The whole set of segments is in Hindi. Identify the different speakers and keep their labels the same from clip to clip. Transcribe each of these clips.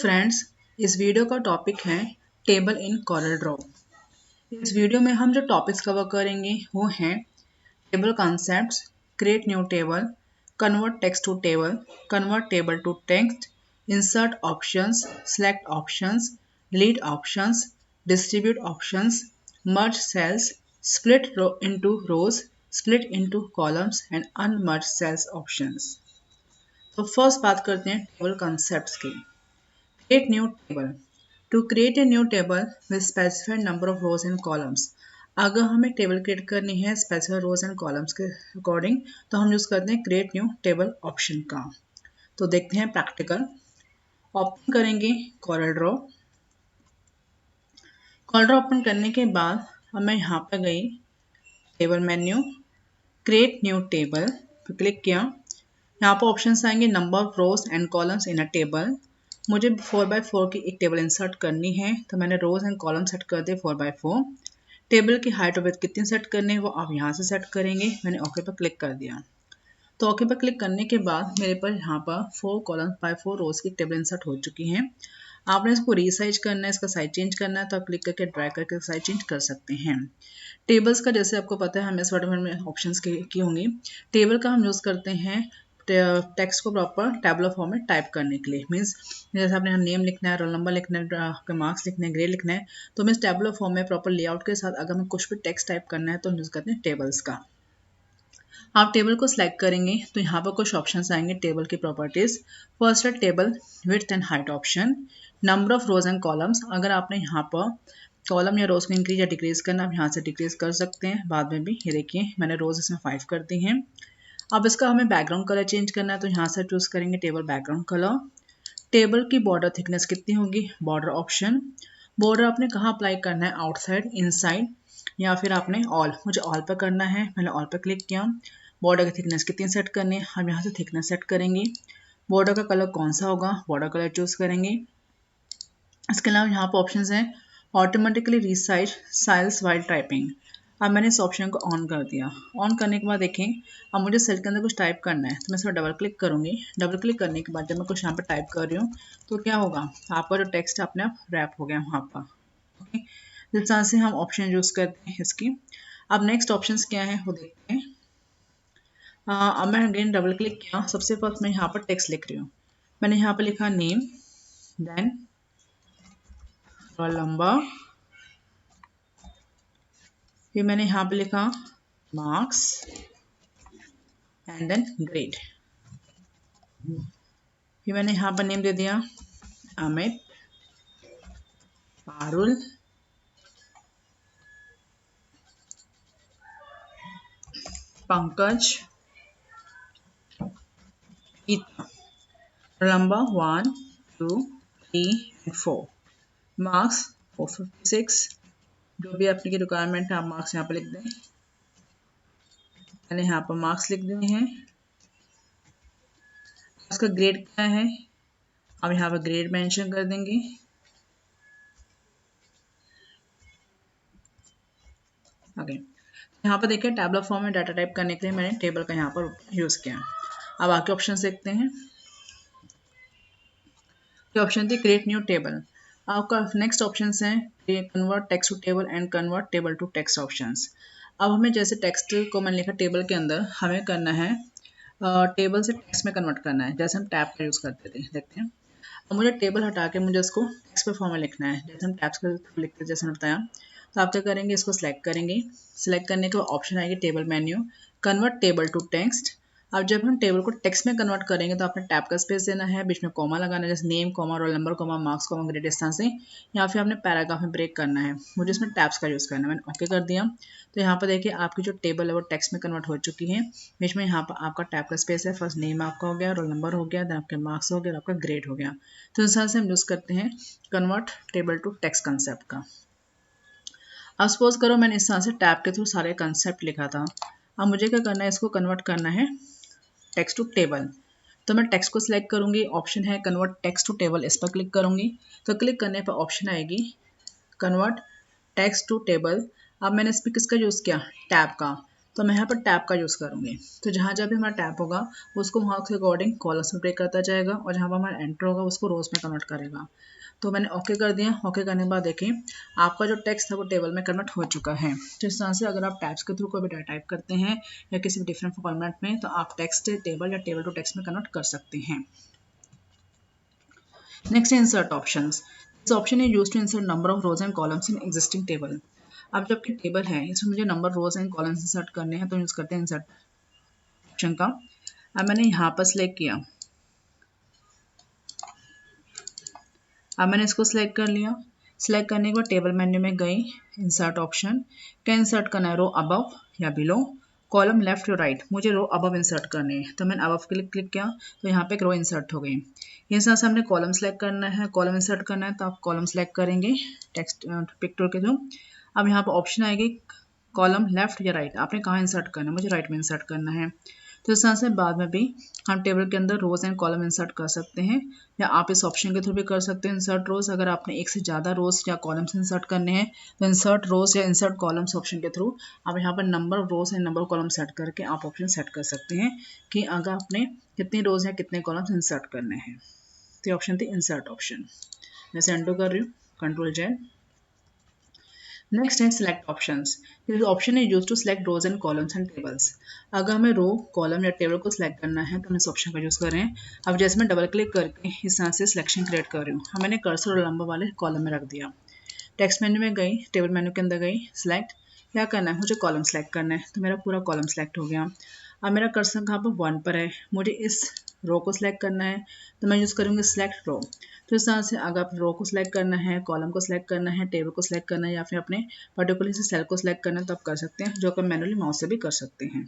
Speaker 1: फ्रेंड्स, इस वीडियो का टॉपिक है टेबल इन कॉरल ड्रॉ। इस वीडियो में हम जो टॉपिक्स कवर करेंगे वो हैं table concepts, create new table, convert text to table, convert table to text, insert options, select options, delete options, distribute options, merge cells, split row into rows, split into columns and unmerge cells options. तो फर्स्ट बात करते हैं टेबल कॉन्सेप्ट्स की। Create new table. To create a new table with specified number of rows and columns. अगर हमें टेबल क्रिएट करनी है स्पेसिफाइड रोज एंड कॉलम्स के अकॉर्डिंग तो हम यूज करते हैं क्रिएट न्यू टेबल ऑप्शन का। तो देखते हैं प्रैक्टिकल। ओपन करेंगे Corel draw. Corel draw open करने के बाद अब मैं यहाँ पर गई table menu, create new table पर क्लिक किया। यहाँ पर ऑप्शन आएंगे number of rows and columns in a table. मुझे 4x4 की एक टेबल इंसर्ट करनी है तो मैंने रोज एंड कॉलम सेट कर दिए 4x4। टेबल की हाइट और विड्थ कितनी सेट करनी है वो आप यहाँ से सेट करेंगे। मैंने ओके पर क्लिक कर दिया। तो ओके पर क्लिक करने के बाद मेरे पर यहाँ पर 4 कॉलम बाय 4 रोज की टेबल इंसर्ट हो चुकी है। आपने इसको रीसाइज करना है, इसका साइज चेंज करना है तो आप क्लिक करके ड्रैग करके साइज चेंज कर सकते हैं। टेबल्स का जैसे आपको पता है हम इस वर्ड में ऑप्शंस की होंगी। टेबल का हम यूज़ करते हैं टेक्स्ट को प्रॉपर टैबुलर फॉर्म में टाइप करने के लिए। मीन्स जैसे आपने नेम लिखना है, रोल नंबर लिखना है, आपके मार्क्स लिखने हैं, ग्रेड लिखना है, तो मीन्स टैबुलर फॉर्म में प्रॉपर लेआउट के साथ अगर हमें कुछ भी टेक्स्ट टाइप करना है तो हम यूज़ करते हैं टेबल्स का। आप टेबल को सिलेक्ट करेंगे तो यहाँ पर कुछ ऑप्शंस आएंगे टेबल की प्रॉपर्टीज। फर्स्ट है table width and height option, number of rows and columns. अगर आपने यहाँ पर कॉलम या रोज को इंक्रीज या डिक्रीज करना, आप यहाँ से डिक्रीज कर सकते हैं बाद में भी। ये देखिए मैंने रोज इसमें 5 कर दी हैं। अब इसका हमें बैकग्राउंड कलर चेंज करना है तो यहाँ से चूज करेंगे टेबल बैकग्राउंड कलर। टेबल की बॉर्डर थिकनेस कितनी होगी, बॉर्डर ऑप्शन। बॉर्डर आपने कहाँ अप्लाई करना है, आउटसाइड, इनसाइड या फिर आपने ऑल। मुझे ऑल पर करना है, मैंने ऑल पर क्लिक किया। बॉर्डर की थिकनेस कितनी सेट करनी है, हम यहाँ से थिकनेस सेट करेंगे। बॉर्डर का कलर कौन सा होगा, बॉर्डर कलर चूज करेंगे। इसके अलावा यहाँ पर ऑप्शन है automatically resize soils while typing. अब मैंने इस ऑप्शन को ऑन कर दिया। ऑन करने के बाद देखें अब मुझे सेल के अंदर कुछ टाइप करना है तो मैं इस पर डबल क्लिक करूंगी। डबल क्लिक करने के बाद जब मैं कुछ यहाँ पर टाइप कर रही हूँ तो क्या होगा, आपका जो टेक्स्ट अपने आप रैप हो गया वहाँ पर। ओके, जिस तरह से हम ऑप्शन यूज करते हैं इसकी। अब नेक्स्ट ऑप्शन क्या है वो देखते हैं। अब मैं अगेन डबल क्लिक किया। सबसे फर्स्ट मैं यहाँ पर टेक्स्ट लिख रही हूँ। मैंने यहाँ पर लिखा नेम, देन रोल नंबर, फिर मैंने यहाँ पे लिखा मार्क्स एंड देन ग्रेड। फिर मैंने यहाँ पर नेम दे दिया Amit, Parul, Pankaj, Geeta. Roll number 1, 2, 3 and 4। Marks 456। जो भी आपकी रिक्वायरमेंट है आप मार्क्स यहाँ पर लिख दें। मैंने यहाँ पर मार्क्स लिख दिए हैं। उसका ग्रेड क्या है, अब यहाँ पर ग्रेड मेंशन कर देंगे। ओके, यहाँ पर देखिए टैबुलर फॉर्म में डाटा टाइप करने के लिए मैंने टेबल का यहाँ पर यूज किया। अब आगे ऑप्शन देखते हैं। ये ऑप्शन थी क्रिएट न्यू टेबल। आपका नेक्स्ट ऑप्शन है convert text to table and convert table to text options. अब हमें जैसे टेक्स्ट को मैंने लिखा टेबल के अंदर, हमें करना है टेबल से टेक्स्ट में कन्वर्ट करना है जैसे हम टैब का यूज़ करते थे। देखते हैं अब मुझे टेबल हटा के मुझे इसको टेक्स्ट पे फॉर्म में लिखना है जैसे हम टैब्स का लिखते जैसे मैंने बताया। तो आप क्या करेंगे, इसको सिलेक्ट करेंगे। सिलेक्ट करने के बाद ऑप्शन आएगी table menu, convert table to text. अब जब हम टेबल को टेक्स्ट में कन्वर्ट करेंगे तो आपने टैब का स्पेस देना है, बीच में कॉमा लगाना है जैसे name comma roll number comma marks comma grade इस तरह से, या फिर आपने पैराग्राफ में ब्रेक करना है। मुझे इसमें टैब्स का यूज़ करना है, मैंने ओके कर दिया। तो यहाँ पर देखिए आपकी जो टेबल है वो टेक्स्ट में कन्वर्ट हो चुकी है। बीच में यहाँ पर आपका टैब का स्पेस है। फर्स्ट नेम आपका हो गया, रोल नंबर हो गया, देन आपके मार्क्स हो गया और आपका ग्रेड हो गया। तो इस तरह से हम यूज़ करते हैं convert table to text concept का। अब सपोज करो मैंने इस तरह से टैब के थ्रू सारे कंसेप्ट लिखा था। अब मुझे क्या करना है, इसको कन्वर्ट करना है टेक्स्ट टू टेबल। तो मैं टेक्स्ट को सिलेक्ट करूंगी, ऑप्शन है कन्वर्ट टेक्स्ट टू टेबल, इस पर क्लिक करूंगी। तो क्लिक करने पर ऑप्शन आएगी कन्वर्ट टेक्स्ट टू टेबल। अब मैंने इस पर किसका यूज़ किया, टैब का। तो मैं यहाँ पर टैब का यूज़ करूँगी। तो जहाँ जहाँ भी हमारा टैब होगा उसको वहाँ के अकॉर्डिंग कॉलम्स में ब्रेक करता जाएगा और जहाँ पर हमारा एंटर होगा उसको रोज में कन्वर्ट करेगा। तो मैंने ओके कर दिया। ओके करने के बाद देखिए आपका जो टेक्स्ट था वो टेबल में कन्वर्ट हो चुका है। तो इस तरह से अगर आप टैब्स के थ्रू कोई भी डाटा टाइप करते हैं या किसी भी डिफरेंट फॉर्मेट में तो आप टेक्स्ट टेबल या टेबल टू टेक्स्ट में कन्वर्ट कर सकते हैं। Next insert options. This option is used to insert number of rows and columns in existing table. अब जब कि टेबल है इसमें मुझे number rows and columns insert करने हैं तो यूज़ करते हैं इंसर्ट ऑप्शन का। अब मैंने यहाँ पर सिलेक्ट किया, अब मैंने इसको सिलेक्ट कर लिया। सिलेक्ट करने के बाद टेबल मेन्यू में गई, इंसर्ट ऑप्शन, क्या इंसर्ट करना है, रो अबव या बिलो, कॉलम लेफ्ट या राइट, मुझे रो अबव इंसर्ट करने हैं तो मैंने अबव क्लिक किया तो यहाँ पे एक रो इंसर्ट हो गई। इस तरह से हमने कॉलम सेलेक्ट करना है, कॉलम इंसर्ट करना है तो आप कॉलम सेलेक्ट करेंगे टेक्स्ट पिक टूल के थ्रू। अब यहाँ पर ऑप्शन आएगी कॉलम लेफ्ट या राइट, आपने कहाँ इंसर्ट करना है, मुझे राइट में इंसर्ट करना है। तो इस तरह से बाद में भी हम टेबल के अंदर रोज एंड कॉलम इंसर्ट कर सकते हैं या आप इस ऑप्शन के थ्रू भी कर सकते हैं इंसर्ट रोज। अगर आपने एक से ज़्यादा रोज या कॉलम्स इंसर्ट करने हैं तो इंसर्ट रोज या इंसर्ट कॉलम्स ऑप्शन के थ्रू आप यहाँ पर number of rows and number of column set करके आप ऑप्शन सेट कर सकते हैं कि अगर आपने कितने रोज या कितने कॉलम्स इंसर्ट करने हैं। तो ये ऑप्शन थी इंसर्ट ऑप्शन। मैं इसे अनडू कर रही हूँ, कंट्रोल-Z। नेक्स्ट है select options. This option is used to select rows and columns and tables. अगर हमें रो, कॉलम या टेबल को सिलेक्ट करना है तो हम इस ऑप्शन का यूज़ कर रहे हैं। अब जैसे मैं डबल क्लिक करके इस तरह से सिलेक्शन क्रिएट कर रही हूँ, मैंने कर्सर और नंबर वाले कॉलम में रख दिया। टेक्स्ट मेन्यू में गई, टेबल मेन्यू के अंदर गई, सिलेक्ट, क्या करना है, मुझे कॉलम सेलेक्ट करना है तो मेरा पूरा कॉलम सेलेक्ट हो गया। अब मेरा कर्सर कहाँ पर 1 पर है, मुझे इस रो को सिलेक्ट करना है तो मैं यूज़ करूँगी सिलेक्ट रो। तो इस तरह से अगर आप रो को सिलेक्ट करना है, कॉलम को सिलेक्ट करना है, टेबल को सिलेक्ट करना है या फिर अपने पर्टिकुलर से सेल को सिलेक्ट करना है तो आप कर सकते हैं, जो आप मैनुअली माउस से भी कर सकते हैं।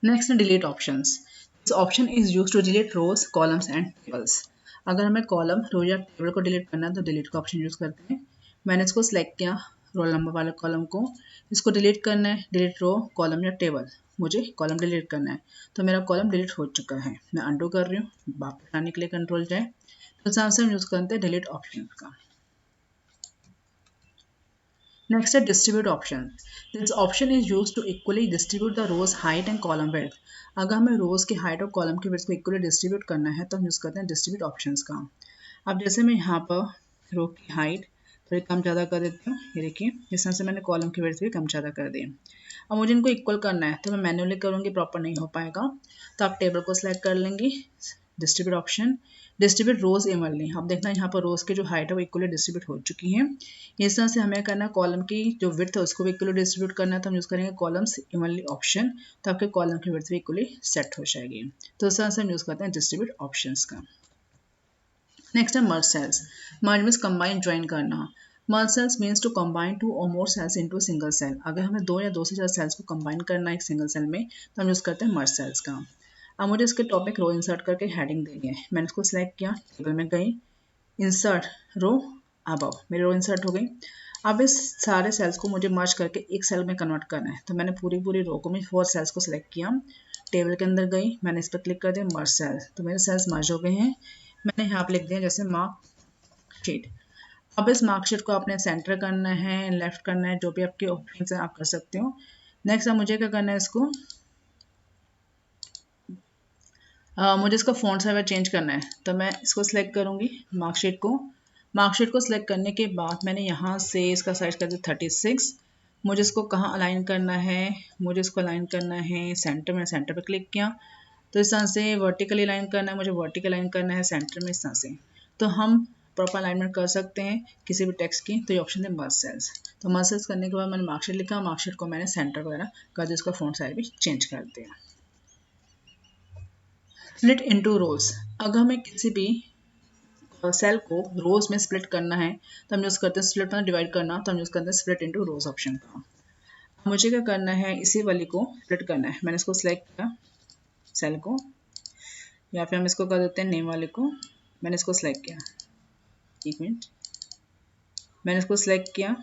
Speaker 1: नेक्स्ट है delete options. This option is used to delete rows, columns and tables. अगर हमें कॉलम, रो या टेबल को डिलीट करना है तो डिलीट का ऑप्शन यूज़ करते हैं। मैंने इसको सिलेक्ट किया, रोल नंबर वाले कॉलम को, इसको डिलीट करना है, डिलीट रो, कॉलम या टेबल, मुझे कॉलम डिलीट करना है तो मेरा कॉलम डिलीट हो चुका है। मैं अनडू कर रही हूँ, वापस आने के लिए कंट्रोल-Z। तो इस से हम यूज़ करते हैं डिलीट ऑप्शन का। नेक्स्ट है distribute option. This option is used to equally distribute the row height and column width. अगर हमें रोज की हाइट और कॉलम की विड्थ को इक्वली डिस्ट्रीब्यूट करना है तो हम यूज़ करते हैं डिस्ट्रीब्यूट ऑप्शंस का। अब जैसे मैं यहाँ पर रो की हाइट थोड़ी कम ज़्यादा कर देती हूँ, ये देखिए इस तरह से मैंने कॉलम की विड्थ भी कम ज़्यादा कर दी। अब मुझे इनको इक्वल करना है तो मैं मैन्युअली करूँगी, प्रॉपर नहीं हो पाएगा तो आप टेबल को सिलेक्ट कर लेंगी, डिस्ट्रीब्यूट ऑप्शन, डिस्ट्रीब्यूट रोज इवनली। आप देखना यहाँ पर रोज की जो हाइट है वो इक्वली डिस्ट्रीब्यूट हो चुकी है। इस तरह से हमें करना है कॉलम की जो विड्थ है उसको भी इक्वली डिस्ट्रीब्यूट करना है तो हम यूज़ करेंगे कॉलम्स इवनली ऑप्शन, तो आपके कॉलम की विड्थ भी इक्वली सेट हो जाएगी। तो इस तरह से हम यूज़ करते हैं डिस्ट्रीब्यूट ऑप्शंस का। नेक्स्ट है merge cells. Merge means combine, join करना। Merge cells means to combine two or more cells into single cell. अगर हमें दो या दो से ज़्यादा सेल्स को कंबाइन करना है एक सिंगल सेल में तो हम यूज़ करते हैं मर्ज सेल्स का। अब मुझे इसके टॉपिक रो इंसर्ट करके हेडिंग देनी है, मैंने इसको सिलेक्ट किया, टेबल में गई, इंसर्ट रो अबव, मेरी रो इंसर्ट हो गई। अब इस सारे सेल्स को मुझे मर्ज करके एक सेल में कन्वर्ट करना है तो मैंने पूरी रो को, मैं 4 सेल्स को सिलेक्ट किया, टेबल के अंदर गई, मैंने इस पर क्लिक कर दिया मर्ज सेल, तो मेरे सेल्स मर्ज हो गए हैं। मैंने यहाँ पर लिख दिया जैसे मार्कशीट। अब इस मार्कशीट को आपने सेंटर करना है, लेफ्ट करना है, जो भी आपके ऑप्शन है आप कर सकते हो। नेक्स्ट अब मुझे क्या करना है, इसको मुझे इसका फ़ॉन्ट साइज चेंज करना है तो मैं इसको सिलेक्ट करूँगी मार्कशीट को। मार्कशीट को सिलेक्ट करने के बाद मैंने यहाँ से इसका साइज कर दिया 36। मुझे इसको कहाँ अलाइन करना है, मुझे इसको अलाइन करना है सेंटर में, सेंटर पर क्लिक किया तो इस तरह से वर्टिकली अलाइन करना है, मुझे वर्टिकल अलाइन करना है सेंटर में इस तरह से। तो हम प्रॉपर अलाइनमेंट कर सकते हैं किसी भी टेक्स्ट की। तो ये ऑप्शन है मर्ज सेल्स। तो मर्ज सेल्स करने के बाद मैंने मार्कशीट लिखा, मार्कशीट को मैंने सेंटर वगैरह कर दिया, इसका फ़ॉन्ट साइज भी चेंज कर दिया। स्प्लिट इनटू रोज। अगर हमें किसी भी सेल को रोज में स्प्लिट करना है तो हम यूज़ करते हैं स्प्लिट, डिवाइड करना, तो हम यूज़ करते हैं स्प्लिट इनटू रोज ऑप्शन का। मुझे क्या करना है, इसी वाली को स्प्लिट करना है, मैंने इसको सिलेक्ट किया सेल को, या फिर हम इसको कर देते हैं नेम वाले को, मैंने इसको सिलेक्ट किया, एक मिनट, मैंने इसको सिलेक्ट किया,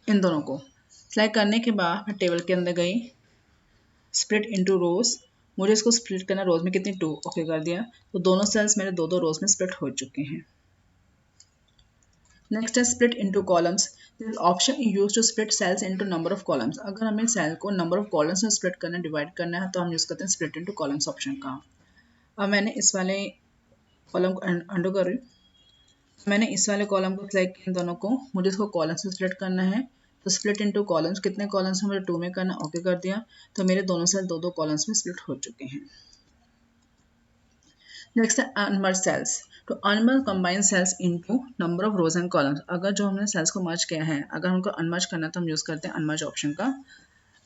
Speaker 1: इन दोनों को सिलेक्ट करने के बाद मैं टेबल के अंदर गई, स्प्लिट इनटू रोज, मुझे इसको स्प्लिट करना रोज में कितनी 2, ओके कर दिया। तो दोनों सेल्स मेरे दो रोज में स्प्लिट हो चुके हैं। नेक्स्ट है split into columns. This option use to split cells into number of columns. अगर हमें सेल को नंबर ऑफ कॉलम्स में स्प्लिट करना, डिवाइड करना है, तो हम यूज करते हैं स्प्लिट इनटू कॉलम्स ऑप्शन का। अब मैंने इस वाले कॉलम को अंडू कर रही हूँ, मैंने इस वाले कॉलम को सिलेक्ट किया, दोनों को, मुझे इसको कॉलम से स्प्लिट करना है, तो स्प्लिट इनटू कॉलम्स, कितने कॉलम्स हैं मुझे 2 में करना, ओके कर दिया, तो मेरे दोनों सेल दो कॉलम्स में स्प्लिट हो चुके हैं। नेक्स्ट है अनमर्ज सेल्स। तो unmerge combine cells into number of rows and columns. अगर जो हमने सेल्स को मर्ज किया है, अगर हमको अनमर्ज करना है तो हम यूज करते हैं अनमर्ज ऑप्शन का।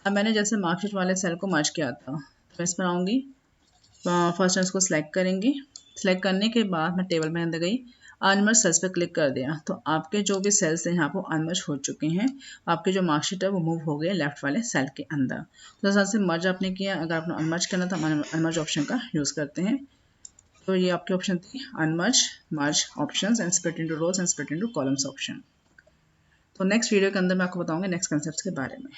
Speaker 1: अब मैंने जैसे मार्कशीट वाले सेल को मर्ज किया था, तो इस पर आऊँगी, फर्स्ट इसको सिलेक्ट करेंगी, सिलेक्ट करने के बाद मैं टेबल में अंदर गई, अनमर्ज सेल्स पर क्लिक कर दिया, तो आपके जो भी सेल्स हैं यहाँ पर अनमर्ज हो चुके हैं, आपके जो मार्कशीट है वो मूव हो गए लेफ्ट वाले सेल के अंदर। तो जैसे से मर्ज आपने किया, अगर आपने अनमर्ज करना तो हम अनमर्ज ऑप्शन का यूज़ करते हैं। तो ये आपके ऑप्शन थी unmerge, merge options and split into rose and split into columns option. तो नेक्स्ट वीडियो के अंदर मैं आपको बताऊंगा नेक्स्ट कंसेप्ट्स के बारे में।